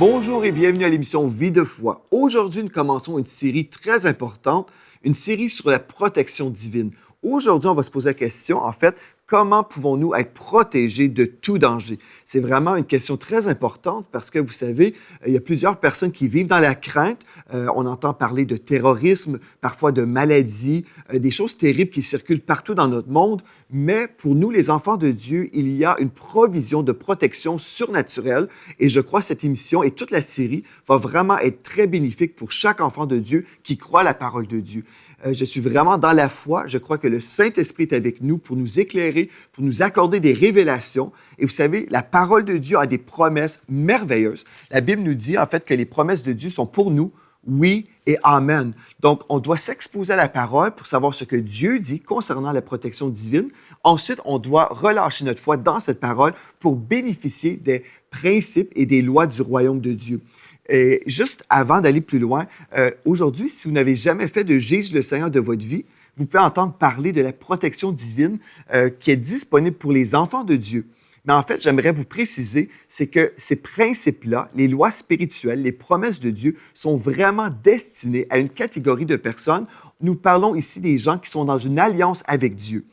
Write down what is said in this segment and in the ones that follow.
Bonjour et bienvenue à l'émission Vie de foi. Aujourd'hui, nous commençons une série très importante, une série sur la protection divine. Aujourd'hui, on va se poser la question, en fait, comment pouvons-nous être protégés de tout danger? C'est vraiment une question très importante parce que, vous savez, il y a plusieurs personnes qui vivent dans la crainte. On entend parler de terrorisme, parfois de maladies, des choses terribles qui circulent partout dans notre monde. Mais pour nous, les enfants de Dieu, il y a une provision de protection surnaturelle. Et je crois que cette émission et toute la série va vraiment être très bénéfique pour chaque enfant de Dieu qui croit à la parole de Dieu. Je suis vraiment dans la foi. Je crois que le Saint-Esprit est avec nous pour nous éclairer, pour nous accorder des révélations. Et vous savez, la parole de Dieu a des promesses merveilleuses. La Bible nous dit en fait que les promesses de Dieu sont pour nous, oui et amen. Donc, on doit s'exposer à la parole pour savoir ce que Dieu dit concernant la protection divine. Ensuite, on doit relâcher notre foi dans cette parole pour bénéficier des principes et des lois du royaume de Dieu. Et juste avant d'aller plus loin, aujourd'hui, si vous n'avez jamais fait de Jésus le Seigneur de votre vie, vous pouvez entendre parler de la protection divine qui est disponible pour les enfants de Dieu. Mais en fait, j'aimerais vous préciser, c'est que ces principes-là, les lois spirituelles, les promesses de Dieu, sont vraiment destinés à une catégorie de personnes. Nous parlons ici des gens qui sont dans une alliance avec Dieu.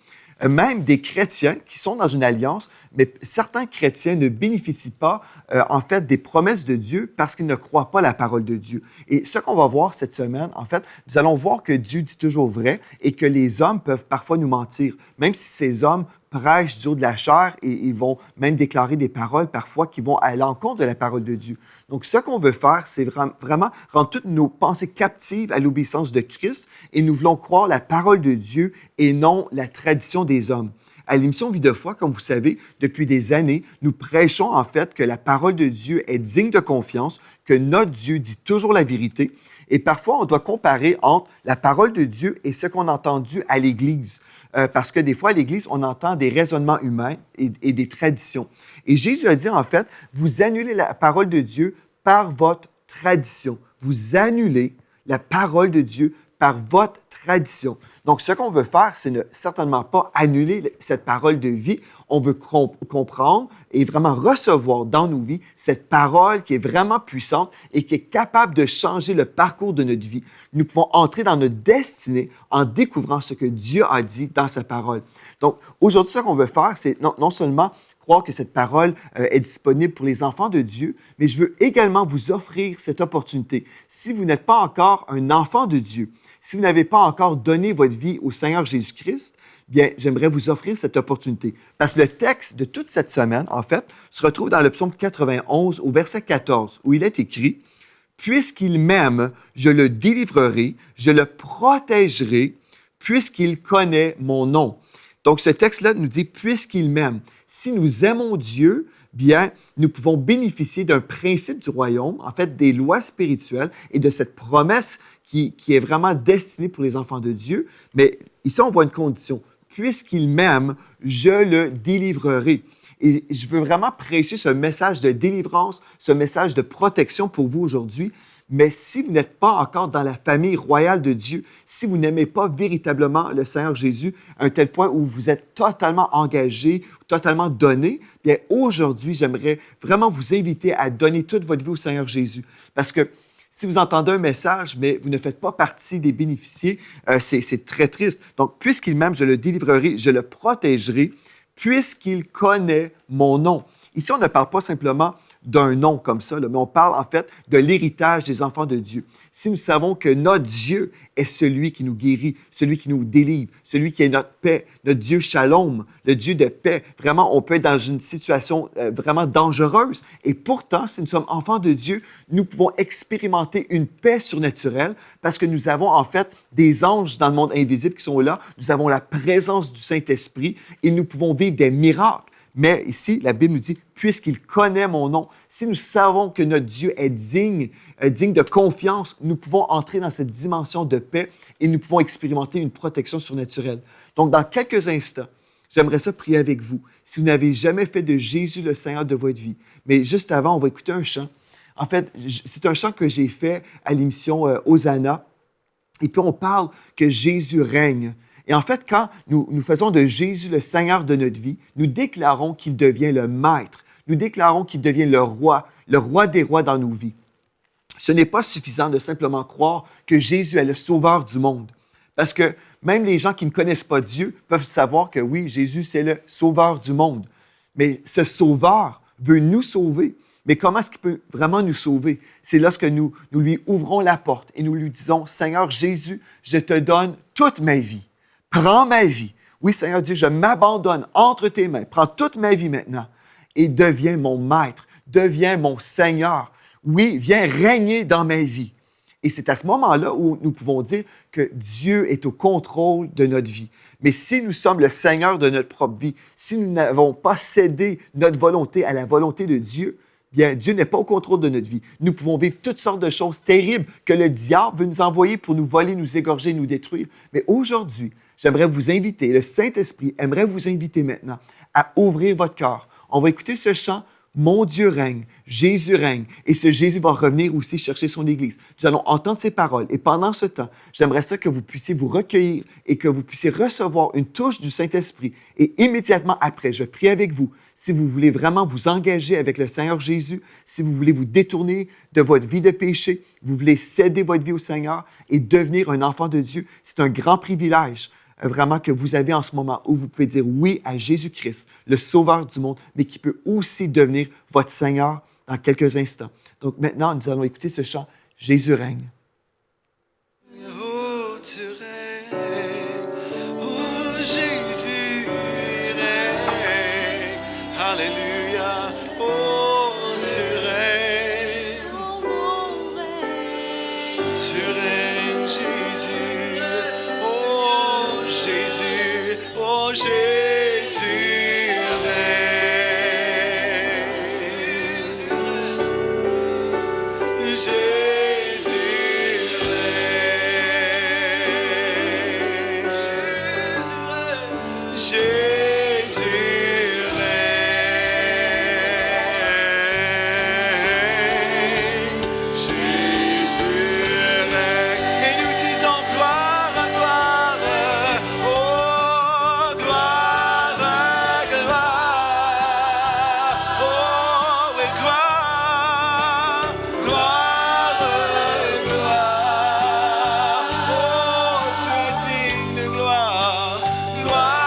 Même des chrétiens qui sont dans une alliance, mais certains chrétiens ne bénéficient pas, en fait, des promesses de Dieu parce qu'ils ne croient pas la parole de Dieu. Et ce qu'on va voir cette semaine, en fait, nous allons voir que Dieu dit toujours vrai et que les hommes peuvent parfois nous mentir, même si ces hommes prêchent du haut de la chair et ils vont même déclarer des paroles parfois qui vont à l'encontre de la parole de Dieu. Donc, ce qu'on veut faire, c'est vraiment rendre toutes nos pensées captives à l'obéissance de Christ et nous voulons croire la parole de Dieu et non la tradition des hommes. À l'émission Vie de foi, comme vous savez, depuis des années, nous prêchons en fait que la parole de Dieu est digne de confiance, que notre Dieu dit toujours la vérité. Et parfois, on doit comparer entre la parole de Dieu et ce qu'on a entendu à l'Église. Parce que des fois, à l'Église, on entend des raisonnements humains et des traditions. Et Jésus a dit, en fait, vous annulez la parole de Dieu par votre tradition. Vous annulez la parole de Dieu par votre tradition. Donc, ce qu'on veut faire, c'est ne certainement pas annuler cette parole de vie. On veut comprendre et vraiment recevoir dans nos vies cette parole qui est vraiment puissante et qui est capable de changer le parcours de notre vie. Nous pouvons entrer dans notre destinée en découvrant ce que Dieu a dit dans sa parole. Donc, aujourd'hui, ce qu'on veut faire, c'est non seulement croire que cette parole est disponible pour les enfants de Dieu, mais je veux également vous offrir cette opportunité. Si vous n'êtes pas encore un enfant de Dieu, si vous n'avez pas encore donné votre vie au Seigneur Jésus-Christ, bien, j'aimerais vous offrir cette opportunité. Parce que le texte de toute cette semaine, en fait, se retrouve dans le psaume 91 au verset 14, où il est écrit « Puisqu'il m'aime, je le délivrerai, je le protégerai, puisqu'il connaît mon nom. » Donc, ce texte-là nous dit « Puisqu'il m'aime ». Si nous aimons Dieu, bien, nous pouvons bénéficier d'un principe du royaume, en fait, des lois spirituelles et de cette promesse qui est vraiment destinée pour les enfants de Dieu. Mais ici, on voit une condition. Puisqu'il m'aime, je le délivrerai. Et je veux vraiment prêcher ce message de délivrance, ce message de protection pour vous aujourd'hui. Mais si vous n'êtes pas encore dans la famille royale de Dieu, si vous n'aimez pas véritablement le Seigneur Jésus à un tel point où vous êtes totalement engagé, totalement donné, bien aujourd'hui, j'aimerais vraiment vous inviter à donner toute votre vie au Seigneur Jésus. Parce que si vous entendez un message, mais vous ne faites pas partie des bénéficiaires, c'est très triste. Donc, puisqu'il m'aime, je le délivrerai, je le protégerai, puisqu'il connaît mon nom. Ici, on ne parle pas simplement d'un nom comme ça, mais on parle en fait de l'héritage des enfants de Dieu. Si nous savons que notre Dieu est celui qui nous guérit, celui qui nous délivre, celui qui est notre paix, notre Dieu Shalom, le Dieu de paix, vraiment, on peut être dans une situation vraiment dangereuse. Et pourtant, si nous sommes enfants de Dieu, nous pouvons expérimenter une paix surnaturelle parce que nous avons en fait des anges dans le monde invisible qui sont là. Nous avons la présence du Saint-Esprit et nous pouvons vivre des miracles. Mais ici, la Bible nous dit, puisqu'il connaît mon nom, si nous savons que notre Dieu est digne de confiance, nous pouvons entrer dans cette dimension de paix et nous pouvons expérimenter une protection surnaturelle. Donc, dans quelques instants, j'aimerais ça prier avec vous. Si vous n'avez jamais fait de Jésus le Seigneur de votre vie, mais juste avant, on va écouter un chant. En fait, c'est un chant que j'ai fait à l'émission Hosanna. Et puis, on parle que Jésus règne. Et en fait, quand nous faisons de Jésus le Seigneur de notre vie, nous déclarons qu'il devient le Maître. Nous déclarons qu'il devient le Roi, le roi des rois dans nos vies. Ce n'est pas suffisant de simplement croire que Jésus est le sauveur du monde. Parce que même les gens qui ne connaissent pas Dieu peuvent savoir que oui, Jésus, c'est le sauveur du monde. Mais ce sauveur veut nous sauver. Mais comment est-ce qu'il peut vraiment nous sauver? C'est lorsque nous lui ouvrons la porte et nous lui disons, Seigneur Jésus, je te donne toute ma vie. Prends ma vie. Oui, Seigneur Dieu, je m'abandonne entre tes mains. Prends toute ma vie maintenant et deviens mon maître, deviens mon Seigneur. Oui, viens régner dans ma vie. Et c'est à ce moment-là où nous pouvons dire que Dieu est au contrôle de notre vie. Mais si nous sommes le Seigneur de notre propre vie, si nous n'avons pas cédé notre volonté à la volonté de Dieu, bien, Dieu n'est pas au contrôle de notre vie. Nous pouvons vivre toutes sortes de choses terribles que le diable veut nous envoyer pour nous voler, nous égorger, nous détruire. Mais aujourd'hui, j'aimerais vous inviter, le Saint-Esprit aimerait vous inviter maintenant à ouvrir votre cœur. On va écouter ce chant « Mon Dieu règne, Jésus règne » et ce Jésus va revenir aussi chercher son Église. Nous allons entendre ces paroles et pendant ce temps, j'aimerais ça que vous puissiez vous recueillir et que vous puissiez recevoir une touche du Saint-Esprit. Et immédiatement après, je vais prier avec vous. Si vous voulez vraiment vous engager avec le Seigneur Jésus, si vous voulez vous détourner de votre vie de péché, vous voulez céder votre vie au Seigneur et devenir un enfant de Dieu, c'est un grand privilège vraiment que vous avez en ce moment où vous pouvez dire oui à Jésus-Christ, le Sauveur du monde, mais qui peut aussi devenir votre Seigneur dans quelques instants. Donc maintenant, nous allons écouter ce chant « Jésus règne ». Oh, tu règnes, oh Jésus règne, Alléluia, oh tu règnes Jésus, oh Jésus, oh Jésus règne, Jésus Jésus règne, Jésus règne, et nous disons gloire, gloire, oh gloire, gloire, oh et gloire, gloire, gloire, oh tu es digne de gloire, gloire.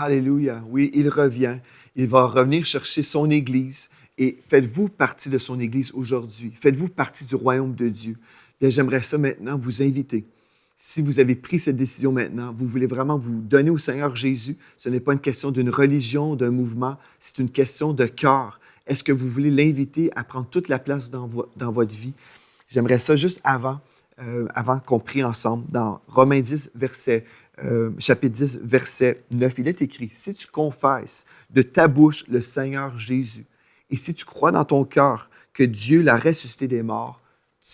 Alléluia. Oui, il revient. Il va revenir chercher son Église. Et faites-vous partie de son Église aujourd'hui. Faites-vous partie du royaume de Dieu. Bien, j'aimerais ça maintenant vous inviter. Si vous avez pris cette décision maintenant, vous voulez vraiment vous donner au Seigneur Jésus, ce n'est pas une question d'une religion, d'un mouvement, c'est une question de cœur. Est-ce que vous voulez l'inviter à prendre toute la place dans votre vie? J'aimerais ça juste avant qu'on prie ensemble, dans Romains 10, chapitre 10, verset 9, il est écrit « Si tu confesses de ta bouche le Seigneur Jésus, et si tu crois dans ton cœur que Dieu l'a ressuscité des morts,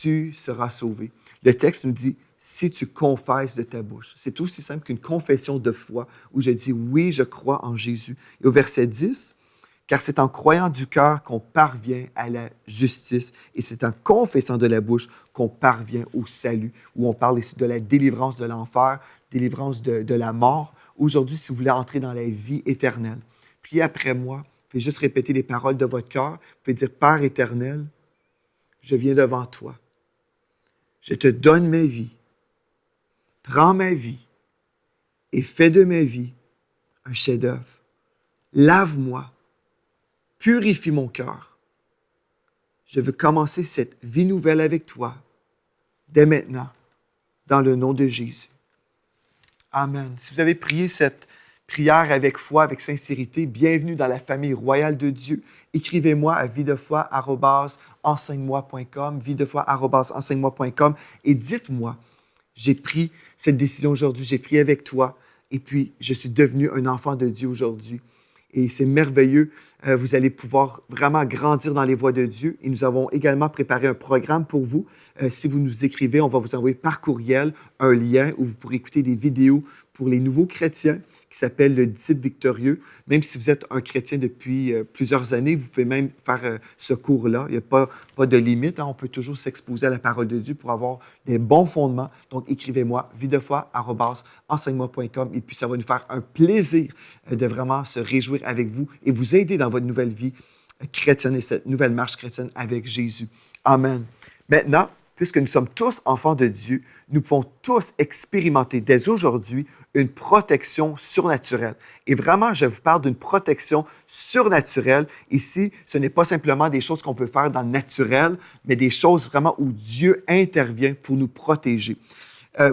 tu seras sauvé. Le texte nous dit, si tu confesses de ta bouche. C'est aussi simple qu'une confession de foi où je dis, oui, je crois en Jésus. Et au verset 10, car c'est en croyant du cœur qu'on parvient à la justice et c'est en confessant de la bouche qu'on parvient au salut, où on parle ici de la délivrance de l'enfer, délivrance de la mort. Aujourd'hui, si vous voulez entrer dans la vie éternelle, priez après moi, faites juste répéter les paroles de votre cœur, vous pouvez dire, Père éternel, je viens devant toi, je te donne ma vie, prends ma vie et fais de ma vie un chef-d'œuvre. Lave-moi, purifie mon cœur. Je veux commencer cette vie nouvelle avec toi, dès maintenant, dans le nom de Jésus. Amen. Si vous avez prié cette prière avec foi, avec sincérité, bienvenue dans la famille royale de Dieu. Écrivez-moi à videfoi@enseigne-moi.com, videfoi@enseigne-moi.com et dites-moi, j'ai pris cette décision aujourd'hui, j'ai prié avec toi et puis je suis devenu un enfant de Dieu aujourd'hui. Et c'est merveilleux. Vous allez pouvoir vraiment grandir dans les voies de Dieu. Et nous avons également préparé un programme pour vous. Si vous nous écrivez, on va vous envoyer par courriel un lien où vous pourrez écouter des vidéos pour les nouveaux chrétiens qui s'appelle le disciple victorieux. Même si vous êtes un chrétien depuis plusieurs années, vous pouvez même faire ce cours-là. Il n'y a pas de limite. Hein. On peut toujours s'exposer à la parole de Dieu pour avoir des bons fondements. Donc, écrivez-moi videfoi@enseigne-moi.com et puis ça va nous faire un plaisir de vraiment se réjouir avec vous et vous aider dans votre nouvelle vie chrétienne et cette nouvelle marche chrétienne avec Jésus. Amen. Maintenant, puisque nous sommes tous enfants de Dieu, nous pouvons tous expérimenter dès aujourd'hui une protection surnaturelle. Et vraiment, je vous parle d'une protection surnaturelle. Ici, ce n'est pas simplement des choses qu'on peut faire dans le naturel, mais des choses vraiment où Dieu intervient pour nous protéger.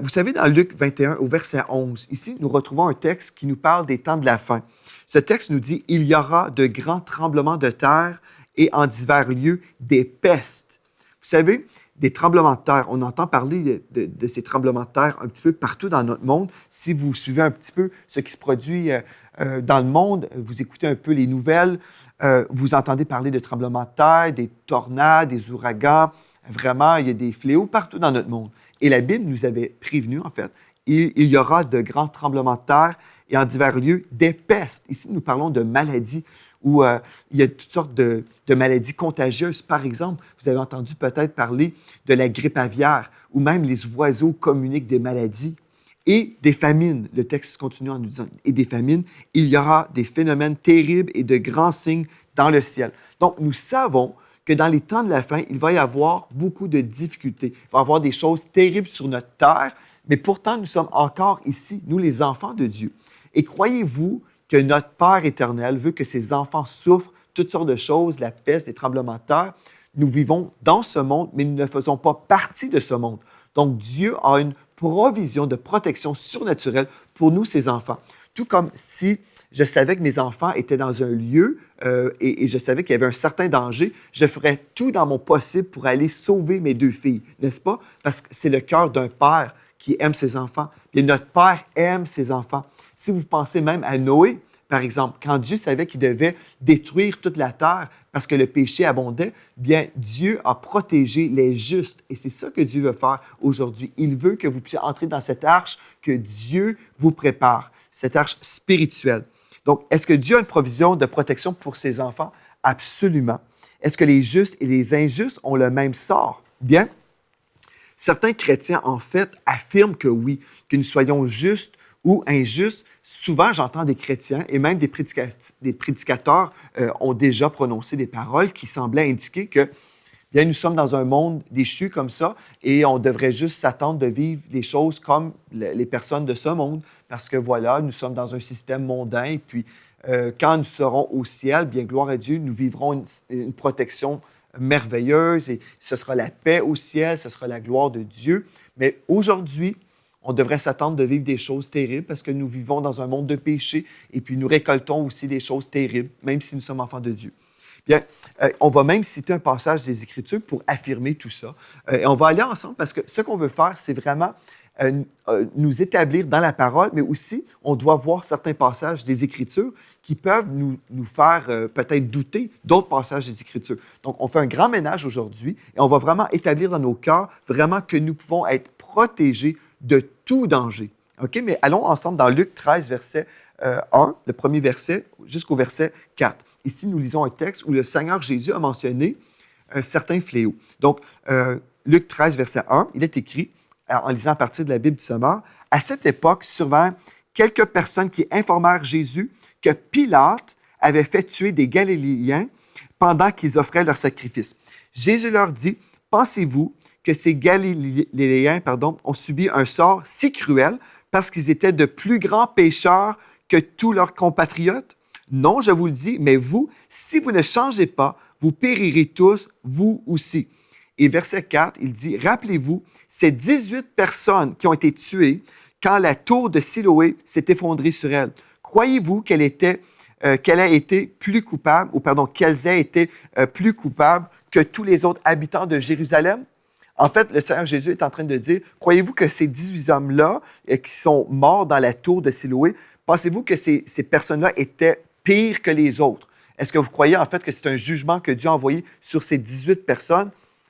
Vous savez, dans Luc 21, au verset 11, ici, nous retrouvons un texte qui nous parle des temps de la fin. Ce texte nous dit « Il y aura de grands tremblements de terre et en divers lieux des pestes. » Vous savez, des tremblements de terre, on entend parler de ces tremblements de terre un petit peu partout dans notre monde. Si vous suivez un petit peu ce qui se produit dans le monde, vous écoutez un peu les nouvelles, vous entendez parler de tremblements de terre, des tornades, des ouragans. Vraiment, il y a des fléaux partout dans notre monde. Et la Bible nous avait prévenu, en fait, il y aura de grands tremblements de terre et en divers lieux des pestes. Ici, nous parlons de maladies où il y a toutes sortes de maladies contagieuses. Par exemple, vous avez entendu peut-être parler de la grippe aviaire, où même les oiseaux communiquent des maladies, et des famines. Le texte continue en nous disant, et des famines, il y aura des phénomènes terribles et de grands signes dans le ciel. Donc, nous savons que dans les temps de la fin, il va y avoir beaucoup de difficultés. Il va y avoir des choses terribles sur notre terre, mais pourtant, nous sommes encore ici, nous les enfants de Dieu. Et croyez-vous que notre Père éternel veut que ses enfants souffrent toutes sortes de choses, la peste, les tremblements de terre. Nous vivons dans ce monde, mais nous ne faisons pas partie de ce monde. Donc, Dieu a une provision de protection surnaturelle pour nous, ses enfants. Tout comme si je savais que mes enfants étaient dans un lieu et je savais qu'il y avait un certain danger, je ferais tout dans mon possible pour aller sauver mes 2 filles, n'est-ce pas? Parce que c'est le cœur d'un père qui aime ses enfants. Et notre Père aime ses enfants. Si vous pensez même à Noé, par exemple, quand Dieu savait qu'il devait détruire toute la terre parce que le péché abondait, bien, Dieu a protégé les justes. Et c'est ça que Dieu veut faire aujourd'hui. Il veut que vous puissiez entrer dans cette arche que Dieu vous prépare, cette arche spirituelle. Donc, est-ce que Dieu a une provision de protection pour ses enfants? Absolument. Est-ce que les justes et les injustes ont le même sort? Bien, certains chrétiens, en fait, affirment que oui, que nous soyons justes ou injustes. Souvent, j'entends des chrétiens et même des prédicateurs ont déjà prononcé des paroles qui semblaient indiquer que bien, nous sommes dans un monde déchu comme ça et on devrait juste s'attendre de vivre des choses comme les personnes de ce monde parce que voilà, nous sommes dans un système mondain et puis quand nous serons au ciel, bien, gloire à Dieu, nous vivrons une protection merveilleuse et ce sera la paix au ciel, ce sera la gloire de Dieu. Mais aujourd'hui, on devrait s'attendre de vivre des choses terribles parce que nous vivons dans un monde de péché et puis nous récoltons aussi des choses terribles, même si nous sommes enfants de Dieu. Bien, on va même citer un passage des Écritures pour affirmer tout ça. Et on va aller ensemble parce que ce qu'on veut faire, c'est vraiment nous établir dans la parole, mais aussi, on doit voir certains passages des Écritures qui peuvent nous faire peut-être douter d'autres passages des Écritures. Donc, on fait un grand ménage aujourd'hui et on va vraiment établir dans nos cœurs vraiment que nous pouvons être protégés de tout danger. OK? Mais allons ensemble dans Luc 13, verset 1, le premier verset, jusqu'au verset 4. Ici, nous lisons un texte où le Seigneur Jésus a mentionné un certain fléau. Donc, Luc 13, verset 1, il est écrit, en lisant à partir de la Bible du Sommeur, « À cette époque survinrent quelques personnes qui informèrent Jésus que Pilate avait fait tuer des Galiléens pendant qu'ils offraient leur sacrifice. Jésus leur dit, « Pensez-vous que ces Galiléens ont subi un sort si cruel parce qu'ils étaient de plus grands pécheurs que tous leurs compatriotes? Non, je vous le dis, mais vous, si vous ne changez pas, vous périrez tous, vous aussi. » Et verset 4, il dit, « Rappelez-vous, ces 18 personnes qui ont été tuées quand la tour de Siloé s'est effondrée sur elles. Croyez-vous qu'elles aient été plus coupables, qu'elles aient été plus coupables que tous les autres habitants de Jérusalem? » En fait, le Seigneur Jésus est en train de dire, croyez-vous que ces 18 hommes-là qui sont morts dans la tour de Siloé, pensez-vous que ces personnes-là étaient pires que les autres? Est-ce que vous croyez en fait que c'est un jugement que Dieu a envoyé sur ces 18 personnes?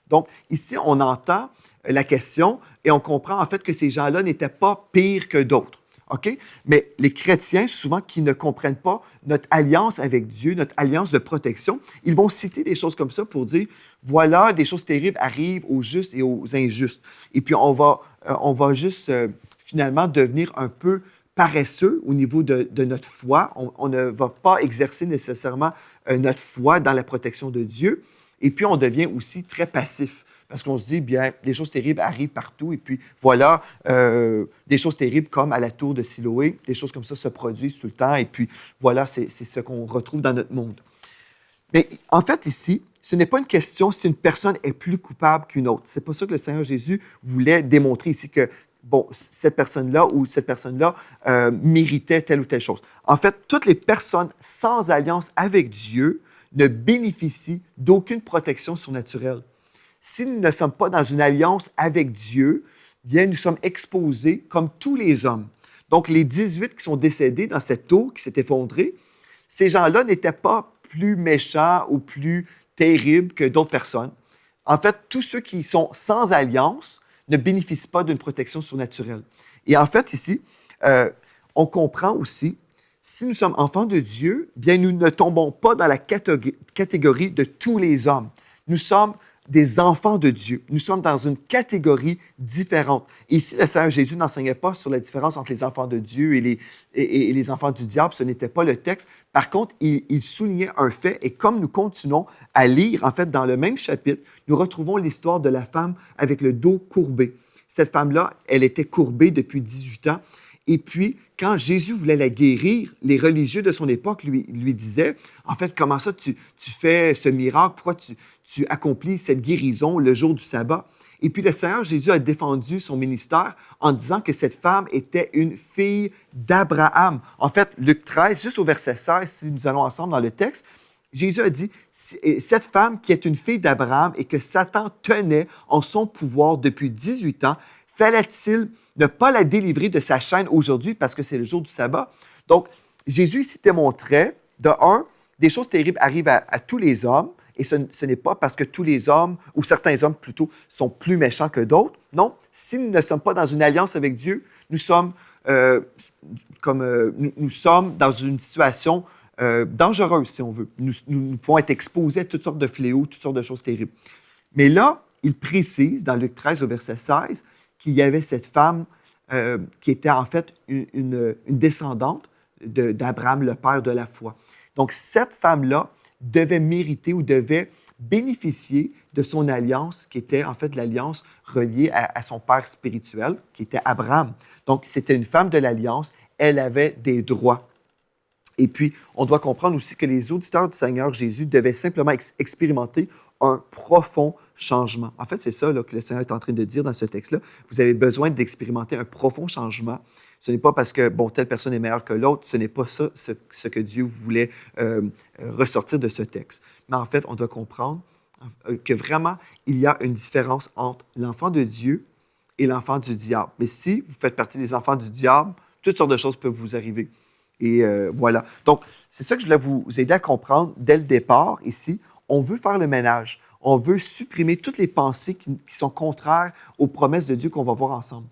Donc, ici, on entend la question et on comprend en fait que ces gens-là n'étaient pas pires que d'autres. OK? Mais les chrétiens, souvent, qui ne comprennent pas notre alliance avec Dieu, notre alliance de protection, ils vont citer des choses comme ça pour dire, voilà, des choses terribles arrivent aux justes et aux injustes. Et puis, on va juste finalement devenir un peu paresseux au niveau de notre foi. On ne va pas exercer nécessairement notre foi dans la protection de Dieu. Et puis, on devient aussi très passif. Parce qu'on se dit, bien, des choses terribles arrivent partout. Et puis, voilà, des choses terribles comme à la tour de Siloé, des choses comme ça se produisent tout le temps. Et puis, voilà, c'est ce qu'on retrouve dans notre monde. Mais en fait, ici, ce n'est pas une question si une personne est plus coupable qu'une autre. C'est pas ça que le Seigneur Jésus voulait démontrer ici, que, bon, cette personne-là ou cette personne-là méritait telle ou telle chose. En fait, toutes les personnes sans alliance avec Dieu ne bénéficient d'aucune protection surnaturelle. Si nous ne sommes pas dans une alliance avec Dieu, bien, nous sommes exposés comme tous les hommes. Donc, les 18 qui sont décédés dans cette tour qui s'est effondrée, ces gens-là n'étaient pas plus méchants ou plus terribles que d'autres personnes. En fait, tous ceux qui sont sans alliance ne bénéficient pas d'une protection surnaturelle. Et en fait, ici, on comprend aussi, si nous sommes enfants de Dieu, bien, nous ne tombons pas dans la catégorie de tous les hommes. Nous sommes des enfants de Dieu. Nous sommes dans une catégorie différente. Et ici, le Seigneur Jésus n'enseignait pas sur la différence entre les enfants de Dieu et les enfants du diable. Ce n'était pas le texte. Par contre, il soulignait un fait. Et comme nous continuons à lire, en fait, dans le même chapitre, nous retrouvons l'histoire de la femme avec le dos courbé. Cette femme-là, elle était courbée depuis 18 ans. Et puis, quand Jésus voulait la guérir, les religieux de son époque lui disaient, en fait, comment ça tu fais ce miracle? Pourquoi tu accomplis cette guérison le jour du sabbat? Et puis, le Seigneur Jésus a défendu son ministère en disant que cette femme était une fille d'Abraham. En fait, Luc 13, juste au verset 16, si nous allons ensemble dans le texte, Jésus a dit, cette femme qui est une fille d'Abraham et que Satan tenait en son pouvoir depuis 18 ans, fallait-il ne pas la délivrer de sa chaîne aujourd'hui parce que c'est le jour du sabbat? Donc, Jésus ici démontrait, de un, des choses terribles arrivent à tous les hommes, et ce n'est pas parce que tous les hommes, ou certains hommes plutôt, sont plus méchants que d'autres. Non, si nous ne sommes pas dans une alliance avec Dieu, nous sommes dans une situation dangereuse, si on veut. Nous pouvons être exposés à toutes sortes de fléaux, toutes sortes de choses terribles. Mais là, il précise, dans Luc 13, au verset 16, qu'il y avait cette femme qui était en fait une descendante d'Abraham, le père de la foi. Donc, cette femme-là devait mériter ou devait bénéficier de son alliance, qui était en fait l'alliance reliée à son père spirituel, qui était Abraham. Donc, c'était une femme de l'alliance, elle avait des droits. Et puis, on doit comprendre aussi que les auditeurs du Seigneur Jésus devaient simplement expérimenter un profond changement. En fait, c'est ça là, que le Seigneur est en train de dire dans ce texte-là. Vous avez besoin d'expérimenter un profond changement. Ce n'est pas parce que, bon, telle personne est meilleure que l'autre. Ce n'est pas ça ce que Dieu voulait ressortir de ce texte. Mais en fait, on doit comprendre que vraiment, il y a une différence entre l'enfant de Dieu et l'enfant du diable. Mais si vous faites partie des enfants du diable, toutes sortes de choses peuvent vous arriver. Et voilà. Donc, c'est ça que je voulais vous aider à comprendre dès le départ ici. On veut faire le ménage. On veut supprimer toutes les pensées qui sont contraires aux promesses de Dieu qu'on va voir ensemble.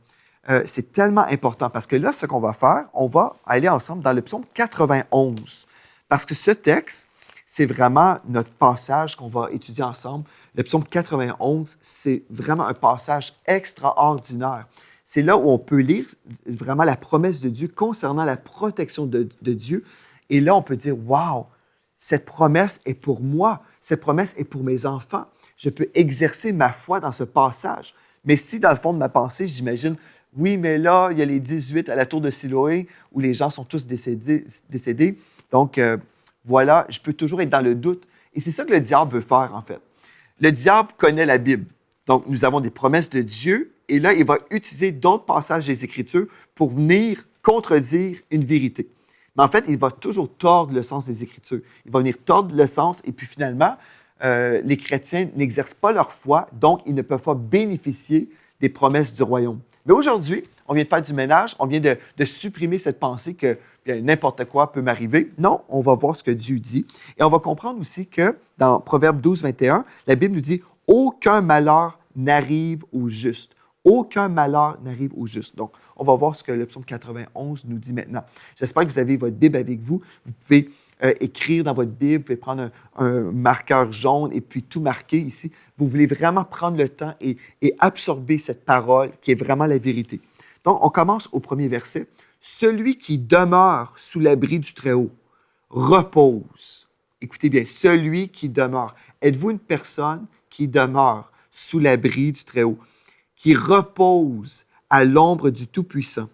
C'est tellement important parce que là, ce qu'on va faire, on va aller ensemble dans le psaume 91. Parce que ce texte, c'est vraiment notre passage qu'on va étudier ensemble. Le psaume 91, c'est vraiment un passage extraordinaire. C'est là où on peut lire vraiment la promesse de Dieu concernant la protection de Dieu. Et là, on peut dire, wow, cette promesse est pour moi. Cette promesse est pour mes enfants. Je peux exercer ma foi dans ce passage. Mais si, dans le fond de ma pensée, j'imagine, oui, mais là, il y a les 18 à la tour de Siloé où les gens sont tous décédés. Donc, voilà, je peux toujours être dans le doute. Et c'est ça que le diable veut faire, en fait. Le diable connaît la Bible. Donc, nous avons des promesses de Dieu. Et là, il va utiliser d'autres passages des Écritures pour venir contredire une vérité. Mais en fait, il va toujours tordre le sens des Écritures. Il va venir tordre le sens et puis finalement, les chrétiens n'exercent pas leur foi, donc ils ne peuvent pas bénéficier des promesses du royaume. Mais aujourd'hui, on vient de faire du ménage, on vient de supprimer cette pensée que n'importe quoi peut m'arriver. Non, on va voir ce que Dieu dit. Et on va comprendre aussi que dans Proverbe 12, 21, la Bible nous dit « Aucun malheur n'arrive au juste. » Aucun malheur n'arrive au juste. Donc, on va voir ce que le psaume 91 nous dit maintenant. J'espère que vous avez votre Bible avec vous. Vous pouvez écrire dans votre Bible, vous pouvez prendre un marqueur jaune et puis tout marquer ici. Vous voulez vraiment prendre le temps et absorber cette parole qui est vraiment la vérité. Donc, on commence au premier verset. « Celui qui demeure sous l'abri du Très-Haut repose. » Écoutez bien, celui qui demeure. Êtes-vous une personne qui demeure sous l'abri du Très-Haut, qui repose à l'ombre du Tout-Puissant?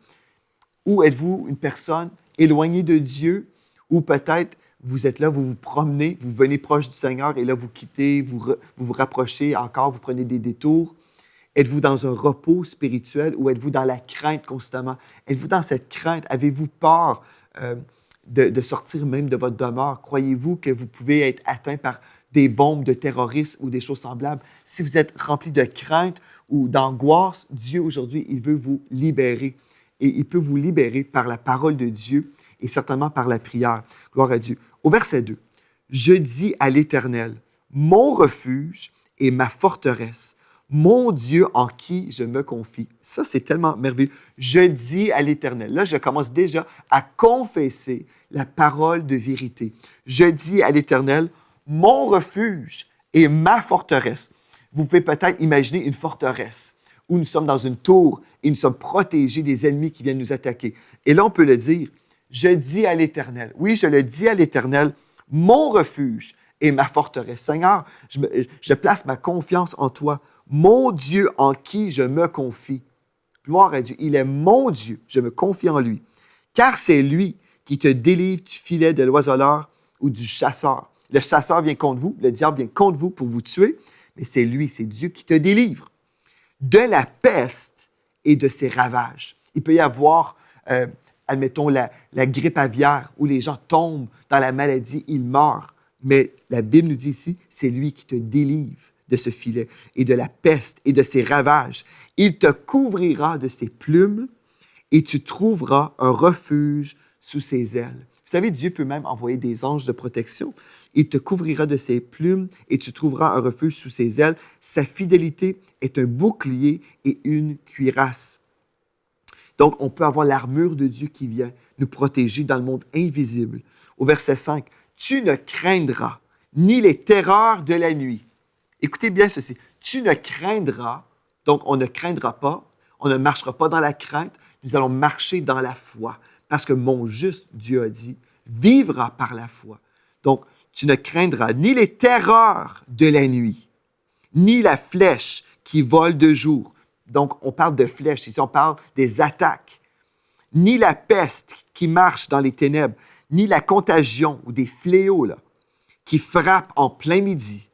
Ou êtes-vous une personne éloignée de Dieu, ou peut-être vous êtes là, vous vous promenez, vous venez proche du Seigneur et là vous quittez, vous rapprochez encore, vous prenez des détours? Êtes-vous dans un repos spirituel ou êtes-vous dans la crainte constamment? Êtes-vous dans cette crainte? Avez-vous peur de sortir même de votre demeure? Croyez-vous que vous pouvez être atteint par des bombes de terroristes ou des choses semblables? Si vous êtes rempli de crainte ou d'angoisse, Dieu aujourd'hui, il veut vous libérer. Et il peut vous libérer par la parole de Dieu et certainement par la prière. Gloire à Dieu. Au verset 2, « Je dis à l'Éternel, mon refuge et ma forteresse, mon Dieu en qui je me confie. » Ça, c'est tellement merveilleux. Je dis à l'Éternel. Là, je commence déjà à confesser la parole de vérité. Je dis à l'Éternel, mon refuge et ma forteresse. Vous pouvez peut-être imaginer une forteresse où nous sommes dans une tour et nous sommes protégés des ennemis qui viennent nous attaquer. Et là, on peut le dire, je dis à l'Éternel, oui, je le dis à l'Éternel, mon refuge et ma forteresse. Seigneur, je place ma confiance en toi, mon Dieu en qui je me confie. Gloire à Dieu, il est mon Dieu, je me confie en lui. Car c'est lui qui te délivre du filet de l'oiseleur ou du chasseur. Le chasseur vient contre vous, le diable vient contre vous pour vous tuer, mais c'est lui, c'est Dieu qui te délivre de la peste et de ses ravages. Il peut y avoir, admettons, la grippe aviaire où les gens tombent dans la maladie, ils meurent. Mais la Bible nous dit ici, c'est lui qui te délivre de ce filet et de la peste et de ses ravages. Il te couvrira de ses plumes et tu trouveras un refuge sous ses ailes. Vous savez, Dieu peut même envoyer des anges de protection. Il te couvrira de ses plumes et tu trouveras un refuge sous ses ailes. Sa fidélité est un bouclier et une cuirasse. Donc, on peut avoir l'armure de Dieu qui vient nous protéger dans le monde invisible. Au verset 5, « Tu ne craindras ni les terreurs de la nuit. » Écoutez bien ceci. « Tu ne craindras », donc on ne craindra pas, on ne marchera pas dans la crainte, nous allons marcher dans la foi. Parce que mon juste, Dieu a dit, vivra par la foi. Donc, tu ne craindras ni les terreurs de la nuit, ni la flèche qui vole de jour. Donc, on parle de flèches, ici on parle des attaques. Ni la peste qui marche dans les ténèbres, ni la contagion ou des fléaux là, qui frappent en plein midi.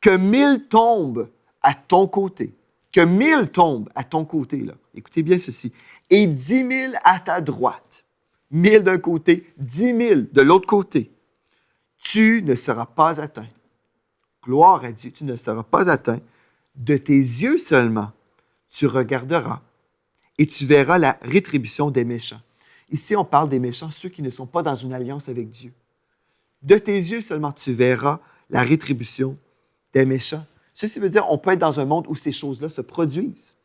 Que 1000 tombent à ton côté. Que 1000 tombent à ton côté. Là. Écoutez bien ceci. Et 10 000 à ta droite. 1000 d'un côté, 10 000 de l'autre côté. Tu ne seras pas atteint. Gloire à Dieu, tu ne seras pas atteint. De tes yeux seulement, tu regarderas et tu verras la rétribution des méchants. Ici, on parle des méchants, ceux qui ne sont pas dans une alliance avec Dieu. De tes yeux seulement, tu verras la rétribution des méchants. Ceci veut dire qu'on peut être dans un monde où ces choses-là se produisent.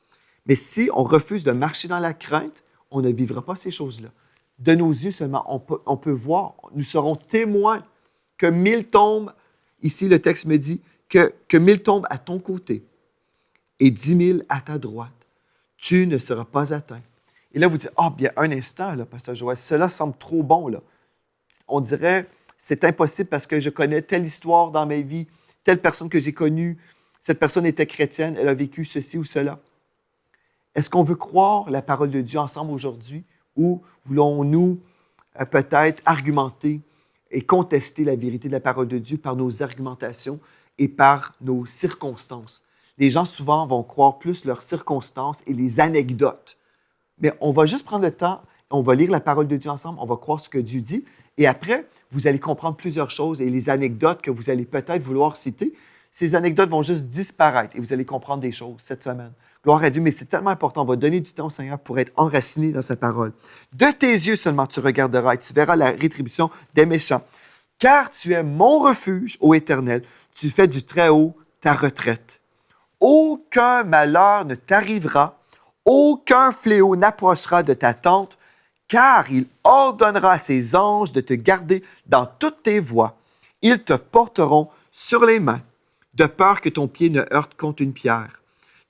Mais si on refuse de marcher dans la crainte, on ne vivra pas ces choses-là. De nos yeux seulement, on peut voir, nous serons témoins que 1000 tombent, ici le texte me dit, que 1000 tombent à ton côté et 10 000 à ta droite. Tu ne seras pas atteint. Et là, vous dites, bien, un instant, là, Pasteur Joël, cela semble trop bon, là. On dirait, c'est impossible parce que je connais telle histoire dans ma vie, telle personne que j'ai connue, cette personne était chrétienne, elle a vécu ceci ou cela. Est-ce qu'on veut croire la parole de Dieu ensemble aujourd'hui ou voulons-nous peut-être argumenter et contester la vérité de la parole de Dieu par nos argumentations et par nos circonstances? Les gens souvent vont croire plus leurs circonstances et les anecdotes. Mais on va juste prendre le temps, on va lire la parole de Dieu ensemble, on va croire ce que Dieu dit et après, vous allez comprendre plusieurs choses et les anecdotes que vous allez peut-être vouloir citer, ces anecdotes vont juste disparaître et vous allez comprendre des choses cette semaine. Gloire à Dieu, mais c'est tellement important. On va donner du temps au Seigneur pour être enraciné dans sa parole. De tes yeux seulement tu regarderas et tu verras la rétribution des méchants. Car tu es mon refuge, ô Éternel, tu fais du Très-Haut ta retraite. Aucun malheur ne t'arrivera, aucun fléau n'approchera de ta tente, car il ordonnera à ses anges de te garder dans toutes tes voies. Ils te porteront sur les mains, de peur que ton pied ne heurte contre une pierre.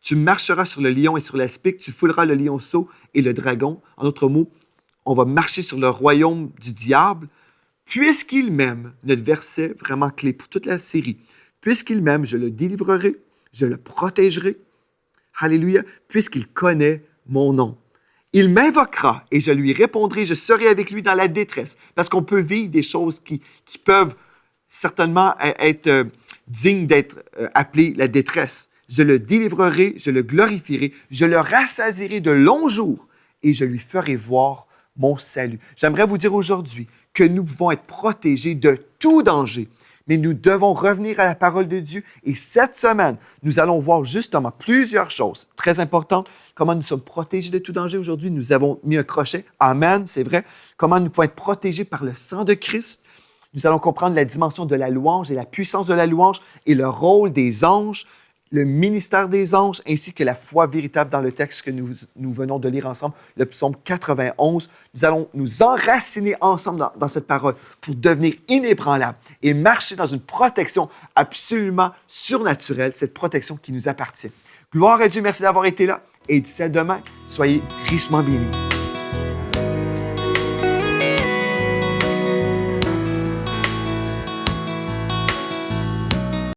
Tu marcheras sur le lion et sur l'aspic, tu fouleras le lionceau et le dragon. En d'autres mots, on va marcher sur le royaume du diable, puisqu'il m'aime, notre verset vraiment clé pour toute la série. Puisqu'il m'aime, je le délivrerai, je le protégerai. Alléluia, puisqu'il connaît mon nom. Il m'invoquera et je lui répondrai, je serai avec lui dans la détresse. Parce qu'on peut vivre des choses qui peuvent certainement être dignes d'être appelées la détresse. Je le délivrerai, je le glorifierai, je le rassasierai de longs jours et je lui ferai voir mon salut. J'aimerais vous dire aujourd'hui que nous pouvons être protégés de tout danger, mais nous devons revenir à la parole de Dieu. Et cette semaine, nous allons voir justement plusieurs choses très importantes. Comment nous sommes protégés de tout danger aujourd'hui. Nous avons mis un crochet. Amen, c'est vrai. Comment nous pouvons être protégés par le sang de Christ. Nous allons comprendre la dimension de la louange et la puissance de la louange et le rôle des anges, le ministère des anges, ainsi que la foi véritable dans le texte que nous venons de lire ensemble, le psaume 91. Nous allons nous enraciner ensemble dans cette parole pour devenir inébranlables et marcher dans une protection absolument surnaturelle, cette protection qui nous appartient. Gloire à Dieu, merci d'avoir été là et d'ici à demain, soyez richement bénis.